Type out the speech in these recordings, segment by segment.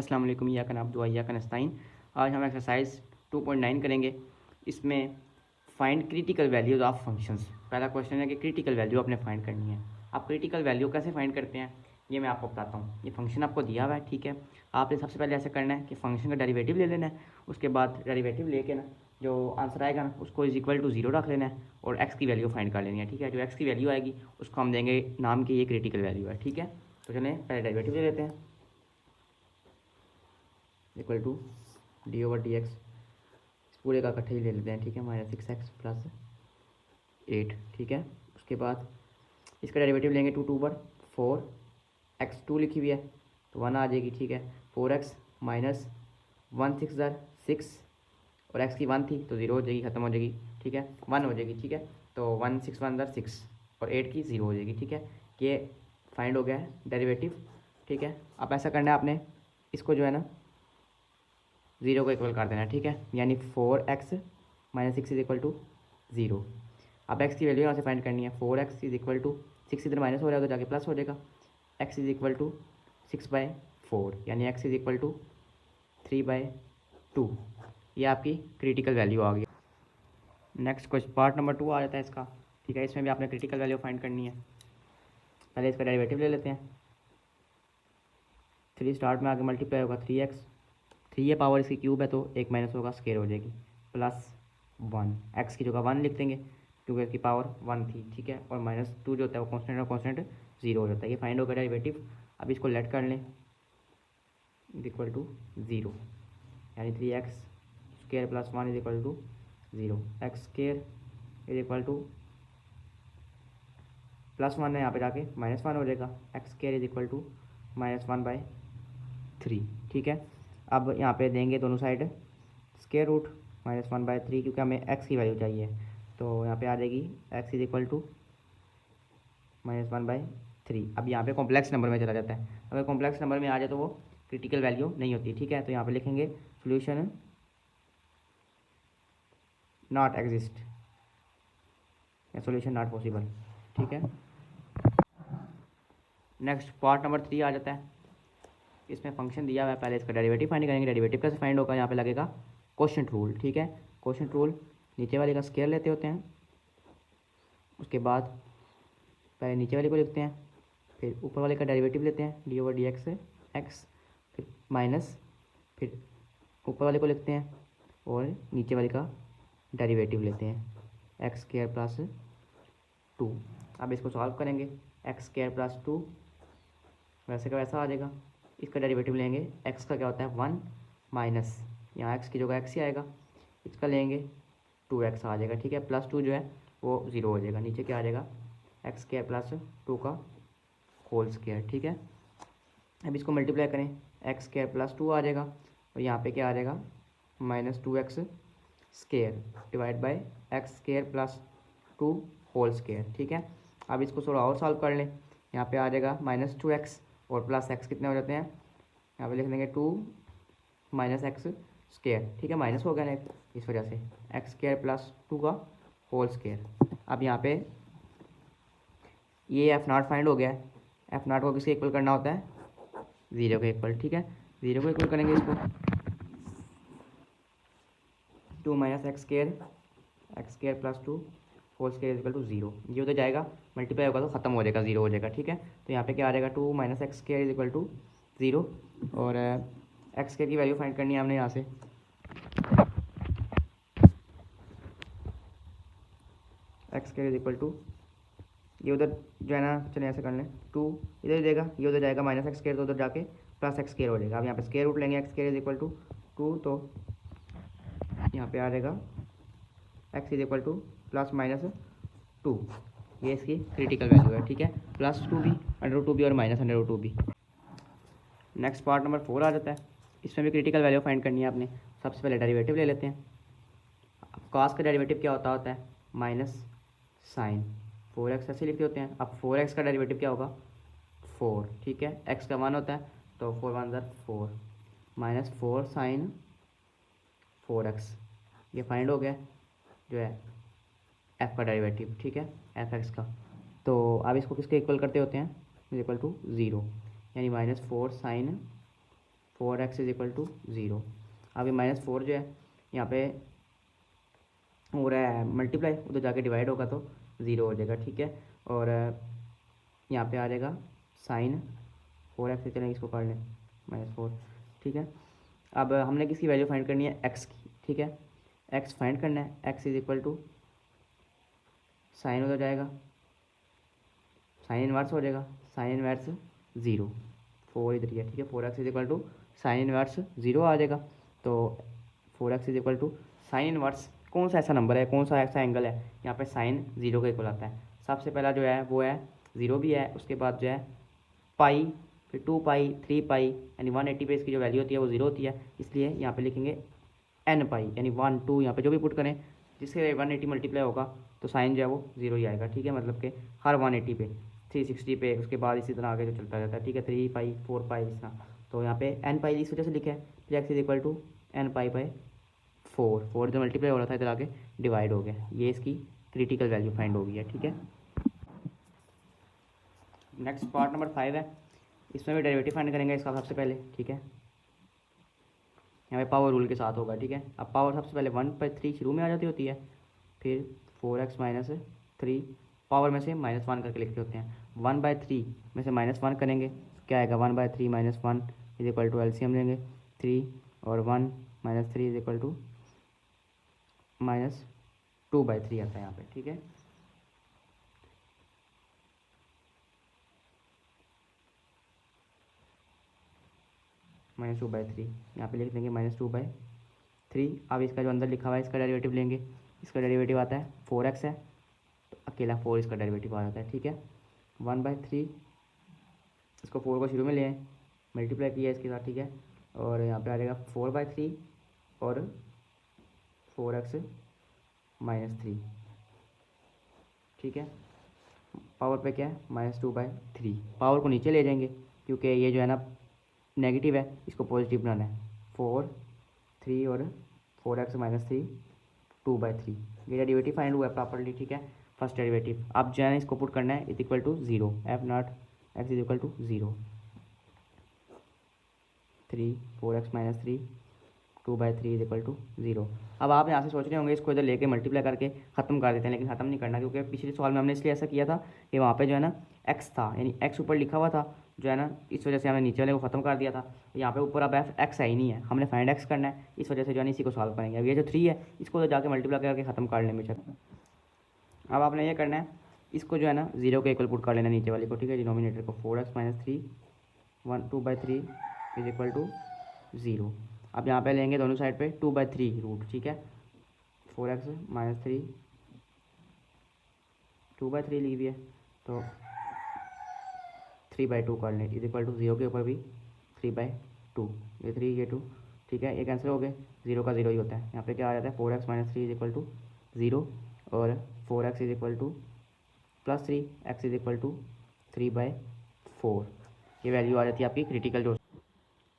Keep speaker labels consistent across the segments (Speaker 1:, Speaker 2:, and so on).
Speaker 1: अस्सलाम वालेकुम, या का नाम दुआ या का नस्ताइन। आज हम एक्सरसाइज 2.9 करेंगे। इसमें find critical values of functions. पहला क्वेश्चन है कि क्रिटिकल वैल्यू आपने फाइंड करनी है। आप क्रिटिकल वैल्यू कैसे फाइंड करते हैं ये मैं आपको बताता हूँ। ये फंक्शन आपको दिया हुआ है, ठीक है। आपने सबसे पहले ऐसे करना है कि फंक्शन का डेरिवेटिव ले लेना है। उसके बाद डेरिवेटिव लेके ना जो आंसर आएगा ना उसको इज इक्वल टू 0 रख लेना है और एक्स की वैल्यू फाइंड कर लेनी है, ठीक है। जो एक्स की वैल्यू आएगी उसको हम देंगे नाम की ये क्रिटिकल वैल्यू है, ठीक है। तो चलें पहले डेरिवेटिव ले लेते हैं। Equal to D over D X, इस पूरे का इकट्ठा ही ले लेते हैं, ठीक है। -6x+8, ठीक है। उसके बाद इसका डेरिवेटिव लेंगे 2 पर 4 एक्स 2 लिखी हुई है तो 1 आ जाएगी, ठीक है। 4x माइनस 1 6 ज़र 6 और एक्स की 1 थी तो 0 हो जाएगी, ख़त्म हो जाएगी, ठीक है। 1 हो जाएगी, ठीक है। तो 1 6 1 ज़र 6 और 8 की 0 हो जाएगी, ठीक है। ये फाइंड हो गया है डेरिवेटिव, ठीक है। अब ऐसा करना है आपने, इसको जो है ना 0 को इक्वल कर देना है, ठीक है। यानी 4x minus 6 is equal to 0। अब x की वैल्यू यहाँ से फाइंड करनी है। 4x इज इक्वल टू 6 इधर माइनस हो रहा है तो जाके प्लस हो जाएगा। x इज इक्वल टू 6/4 यानी x इज इक्वल टू 3/2। ये आपकी क्रिटिकल वैल्यू आ गई। नेक्स्ट क्वेश्चन पार्ट नंबर 2 आ जाता है इसका, ठीक है। इसमें भी आपने क्रिटिकल वैल्यू फाइंड करनी है। पहले इसका डेरिवेटिव ले लेते हैं। 3 स्टार्ट में आगे मल्टीप्लाई होगा 3x, 3 ये पावर इसकी क्यूब है तो 1 माइनस होगा, स्केयर हो जाएगी, +1। एक्स की जगह 1 लिख देंगे क्योंकि इसकी पावर 1 थी, ठीक है। और -2 जो होता है वो कॉन्स्टेंट और कॉन्स्टेंट 0 हो जाता है। ये फाइंड होगा डेरिवेटिव। अब इसको लेट कर लें इक्वल टू 0, यानी 3x² + 1 is equal to 0। x² is equal to +1 है, यहाँ पे जाके -1 हो जाएगा। x² इज इक्वल टू -1/3, ठीक है। अब यहाँ पे देंगे दोनों साइड स्क्वायर रूट -1/3 क्योंकि हमें x की वैल्यू चाहिए। तो यहाँ पे आ जाएगी x इज इक्वल टू -1/3। अब यहाँ पे कॉम्प्लेक्स नंबर में चला जाता है। अगर कॉम्प्लेक्स नंबर में आ जाए तो वो क्रिटिकल वैल्यू नहीं होती, ठीक है। तो यहाँ पे लिखेंगे सोल्यूशन नॉट एग्जिस्ट या सोल्यूशन नॉट पॉसिबल, ठीक है। नेक्स्ट पार्ट नंबर 3 आ जाता है। इसमें फंक्शन दिया हुआ है, पहले इसका डेरिवेटिव फाइंड करेंगे। डेरिवेटिव कैसे फाइंड होगा, यहाँ पे लगेगा क्वोशंट रूल, ठीक है। क्वोशंट रूल नीचे वाले का स्क्वायर लेते होते हैं, उसके बाद पहले नीचे वाले को लिखते हैं, फिर ऊपर वाले का डेरिवेटिव लेते हैं D over D x x, फिर माइनस, फिर ऊपर वाले को लिखते हैं और नीचे वाले का डेरिवेटिव लेते हैं x² + 2। अब इसको सॉल्व करेंगे। x² + 2 वैसे का वैसा आ जाएगा। इसका डेरिवेटिव लेंगे, x का क्या होता है 1 माइनस, यहाँ x की जगह x ही आएगा, इसका लेंगे 2x आ जाएगा, ठीक है। +2 जो है वो 0 हो जाएगा, नीचे क्या आ जाएगा x² + 2 का होल स्क्वायर, ठीक है। अब इसको मल्टीप्लाई करें, x² + 2 आ जाएगा और यहाँ पे क्या आ जाएगा -2x² divide by x² + 2 whole square, ठीक है। अब इसको थोड़ा और सॉल्व कर लें, यहाँ पे आ जाएगा -2x और +x कितने हो जाते हैं, यहाँ पे लिख देंगे 2 - x², ठीक है। माइनस हो गया ना इस वजह से, x² + 2 का होल स्क्वायर। अब यहाँ पे ये f0 फाइंड हो गया है। f0 को किसके इक्वल करना होता है 0 के इक्वल, ठीक है। 0 को इक्वल करेंगे इसको 2 - x² + 2 whole square equal to 0। ये उधर जाएगा मल्टीप्लाई होगा तो ख़त्म हो जाएगा, 0 हो जाएगा, ठीक है। तो यहाँ पे क्या आ जाएगा 2 - x² इक्वल टू 0 और x² की वैल्यू फाइंड करनी है हमने यहाँ से। x² इक्वल टू, ये उधर जो है ना, चलिए ऐसे कर लें, 2 इधर देगा, ये उधर जाएगा -x² तो उधर जाके +x² हो जाएगा। अब यहाँ पे स्क्वायर रूट लेंगे, x² इक्वल टू 2 तो यहाँ पे आ जाएगा x इज इक्वल टू +-2। ये इसकी क्रिटिकल वैल्यू है, ठीक है। +2 भी, √2 भी और -√2 भी। नेक्स्ट पार्ट नंबर 4 आ जाता है। इसमें भी क्रिटिकल वैल्यू फाइंड करनी है आपने। सबसे पहले डेरिवेटिव ले लेते हैं। कॉस का डेरिवेटिव क्या होता है माइनस साइन 4x ऐसे लिखते होते हैं। अब 4x का डेरिवेटिव क्या होगा 4, ठीक है। x का 1 होता है तो 4 1 ज़र 4 -4 साइन 4x, ये फाइंड हो गया जो है f का डेरिवेटिव, ठीक है, f(x) का। तो अब इसको किसके इक्वल करते होते हैं इक्वल टू 0, यानी -4 sign 4x is equal to 0। अब ये -4 जो है यहाँ पे हो रहा है मल्टीप्लाई, उधर जाके डिवाइड होगा तो 0 हो जाएगा, ठीक है। और यहाँ पे आ जाएगा साइन 4x से, चलेंगे इसको कर लें -4, ठीक है। अब हमने किसकी वैल्यू फाइंड करनी है, x की, ठीक है। x फाइंड करना है, x is equal to sine उधर जाएगा, साइन इनवर्स हो जाएगा, साइन इनवर्स 0, 4 इधर ही है, ठीक है। 4x is equal to sine inverse 0 आ जाएगा। तो 4x is equal to sine inverse, कौन सा ऐसा नंबर है, कौन सा ऐसा एंगल है यहाँ पे साइन 0 के इक्वल आता है। सबसे पहला जो है वो है 0 भी है, उसके बाद जो है पाई, फिर 2 पाई, 3 पाई, यानी 180 पे इसकी जो वैल्यू होती है वो 0 होती है, इसलिए यहाँ पे लिखेंगे n पाई, यानी 1 2 यहाँ पे जो भी पुट करें जिससे 180 मल्टीप्लाई होगा तो साइन जो है वो 0 ही आएगा, ठीक है। मतलब कि हर 180 पे, 360 पे, उसके बाद इसी तरह आगे जो चलता रहता है, ठीक है। 3 पाई, 4 पाई, इस तरह। तो यहाँ पे n पाई इस वजह से लिखा है, फिर X is equal to n pi by 4 जो मल्टीप्लाई हो रहा था इधर आगे डिवाइड हो गया, ये इसकी क्रिटिकल वैल्यू फाइंड हो गई है, ठीक है। नेक्स्ट पार्ट नंबर 5 है, इसमें भी डेरिवेटिव फाइंड करेंगे इसका सबसे पहले, ठीक है। यहाँ पे पावर रूल के साथ होगा, ठीक है। अब पावर सबसे पहले 1/3 शुरू में आ जाती होती है, फिर 4x माइनस 3 पावर में से -1 करके लिखते होते हैं। 1/3 में से -1 करेंगे तो क्या आएगा, 1/3 -1 इज इक्वल टू एलसीएम लेंगे 3 और 1 -3 इज इक्वल टू -2/3 आता है यहाँ पे, ठीक है। -2/3 यहाँ पे लिख देंगे -2/3। अब इसका जो अंदर लिखा हुआ है इसका डेरिवेटिव लेंगे, इसका डेरिवेटिव आता है 4x है, तो अकेला 4 इसका डेरिवेटिव आ जाता है, ठीक है। 1/3 इसको 4 को शुरू में ले आए, मल्टीप्लाई किया इसके साथ, ठीक है। और यहाँ पे आ जाएगा 4/3 और 4x -3, ठीक है। पावर पे क्या है -2/3, पावर को नीचे ले जाएंगे क्योंकि ये जो है ना नेगेटिव है, इसको पॉजिटिव बनाना है। 4 3 और 4x -3 2/3, ये डेरिवेटिव फाइंड हुआ है प्रॉपर्ली, ठीक है, फर्स्ट डेरिवेटिव। अब जो है ना इसको पुट करना है is equal to 0, F not X is equal to 0, 3 4x -3 2/3 is equal to 0। अब आप यहाँ से सोच रहे होंगे इसको इधर लेके मल्टीप्लाई करके ख़त्म कर देते हैं, लेकिन ख़त्म नहीं करना, क्योंकि पिछले सवाल में हमने इसलिए ऐसा किया था कि वहाँ पे जो है ना x था, यानी x ऊपर लिखा हुआ था जो है ना, इस वजह से हमने नीचे वाले को ख़त्म कर दिया था। यहाँ पे ऊपर अब x है ही नहीं है, हमने फाइंड x करना है, इस वजह से जो है इसी को सॉल्व करेंगे। अब ये जो 3 है इसको तो जाके मल्टीप्लाई करके ख़त्म कर लेंगे बेशक। अब आपने ये करना है, इसको जो है ना 0 के इक्वल पुट कर लेना नीचे वाले को, ठीक है, डिनोमिनेटर को। 4x -3 2/3 is equal to 0। अब यहाँ पे लेंगे दोनों साइड पे 2/3 रूट, ठीक है। 4x -3 2/3 लिख दिया, तो 3/2 कर लें इज इक्वल टू 0 के ऊपर भी 3/2, ये 3 ये 2, ठीक है। ये कैंसिल हो गए, 0 का 0 ही होता है। यहाँ पे क्या आ जाता है 4x -3 इज इक्वल टू 0 और 4x is equal to +3 x is equal to 3/4, ये वैल्यू आ जाती है आपकी क्रिटिकल जो।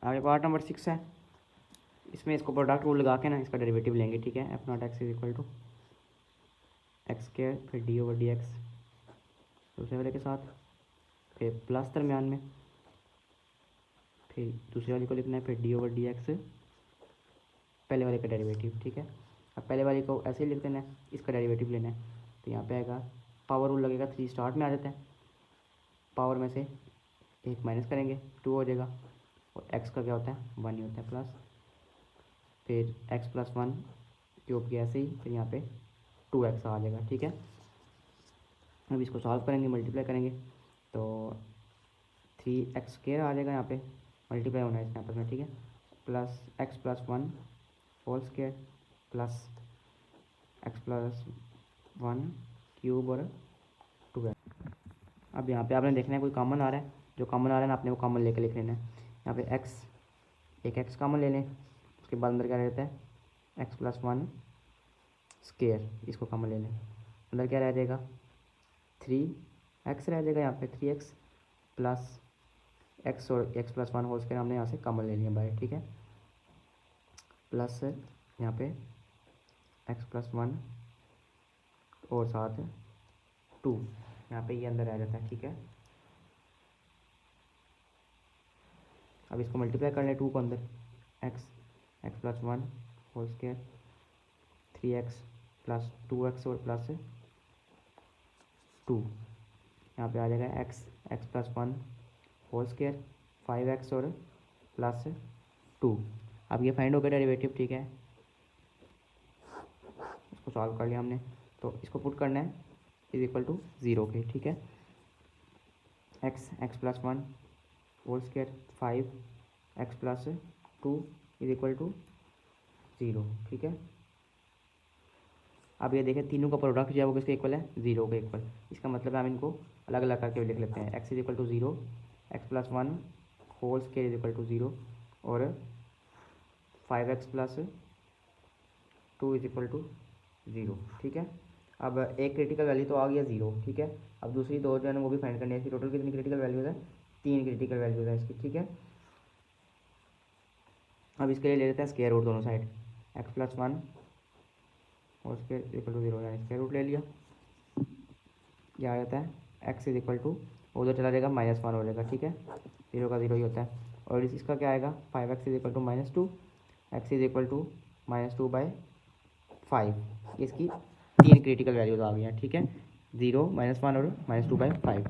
Speaker 1: आगे पार्ट नंबर 6 है, इसमें इसको प्रोडक्ट रूल लगा के ना इसका डेरिवेटिव लेंगे, ठीक है। F not X is equal to x², फिर d/dx दूसरे वाले के साथ, फिर प्लस दरमियान में, फिर दूसरे वाले को लिखना है, फिर d/dx पहले वाले का डेरिवेटिव, ठीक है। अब पहले वाले को ऐसे ही लिख देना है, इसका डेरिवेटिव लेना है, तो यहाँ पे आएगा पावर रूल लगेगा, 3 स्टार्ट में आ जाता है, पावर में से 1 माइनस करेंगे 2 हो जाएगा, और x का क्या होता है 1 ही होता है, प्लस फिर x + 1 क्यूब के ऐसे ही, फिर यहाँ पे 2x आ जाएगा, ठीक है। अब इसको सॉल्व करेंगे, मल्टीप्लाई करेंगे तो 3x² आ जाएगा, यहाँ पे मल्टीप्लाई होना है इसमें आपस में, ठीक है, plus x + 1 whole square plus x + 1 cube और 2x। अब यहाँ पे आपने देखना है कोई कॉमन आ रहा है, जो कॉमन आ रहा है ना आपने वो कॉमन लेके लिख लेना है। यहाँ पे एक x कॉमन ले लें, उसके बाद अंदर क्या रहता है x + 1 स्क्वायर, इसको कॉमन ले लें, अंदर क्या रह जाएगा 3x रह जाएगा, यहाँ पे 3x प्लस x और x + 1 होल स्क्वायर हमने यहाँ से कॉमन ले लिया बाहर, ठीक है, प्लस यहाँ पे x + 1 और साथ 2, यहाँ पे ये अंदर आ जाता है, ठीक है। अब इसको मल्टीप्लाई कर लें 2 को अंदर, X X plus 1 whole square 3x plus 2x और प्लस 2, यहाँ पे आ जाएगा X X plus 1 whole square 5x और प्लस 2। अब ये फाइंड हो गया डेरिवेटिव, ठीक है, इसको सॉल्व कर लिया हमने। तो इसको पुट करना है इज इक्वल टू 0 के, ठीक है, X X plus 1 whole square 5x plus 2 is equal to 0, ठीक है। अब ये देखें तीनों का प्रोडक्ट जो है वो किसके इक्वल है, 0 के इक्वल। इसका मतलब है हम इनको अलग अलग करके लिख लेते हैं, X is equal to 0, X plus 1 whole square is equal to 0 और 5x plus 2 is equal to 0, ठीक है। अब एक क्रिटिकल वैल्यू तो आ गया 0, ठीक है। अब दूसरी दो जो है ना वो भी फाइंड करनी है। इसकी टोटल कितनी क्रिटिकल वैल्यूज़ है, 3 क्रिटिकल वैल्यूज़ है इसकी, ठीक है। अब इसके लिए ले लेते हैं स्क्वायर रूट दोनों साइड, एक्स प्लस 1 और स्क्वायर इक्वल टू 0, यानी स्क्वायर रूट ले लिया। क्या आ जाता है, एक्स इज इक्वल टू उधर चला जाएगा -1 हो जाएगा, ठीक है, 0 का 0 ही होता है। और इसका क्या आएगा, 5x is equal to -2, X is equal to -2/5। इसकी 3 क्रिटिकल वैल्यूज आ गई हैं, ठीक है, 0 -1 और -2/5।